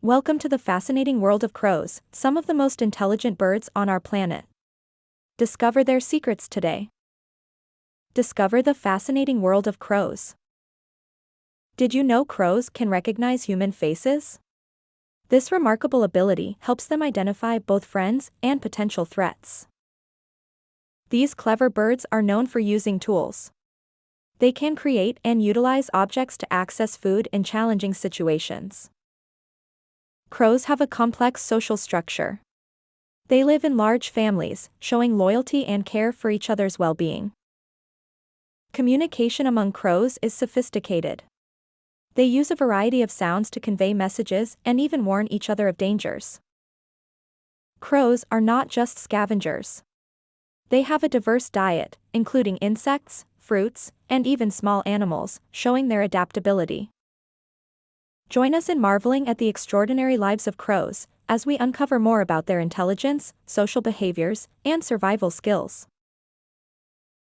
Welcome to the fascinating world of crows, some of the most intelligent birds on our planet. Discover their secrets today. Discover the fascinating world of crows. Did you know crows can recognize human faces? This remarkable ability helps them identify both friends and potential threats. These clever birds are known for using tools. They can create and utilize objects to access food in challenging situations. Crows have a complex social structure. They live in large families, showing loyalty and care for each other's well-being. Communication among crows is sophisticated. They use a variety of sounds to convey messages and even warn each other of dangers. Crows are not just scavengers. They have a diverse diet, including insects, fruits, and even small animals, showing their adaptability. Join us in marveling at the extraordinary lives of crows, as we uncover more about their intelligence, social behaviors, and survival skills.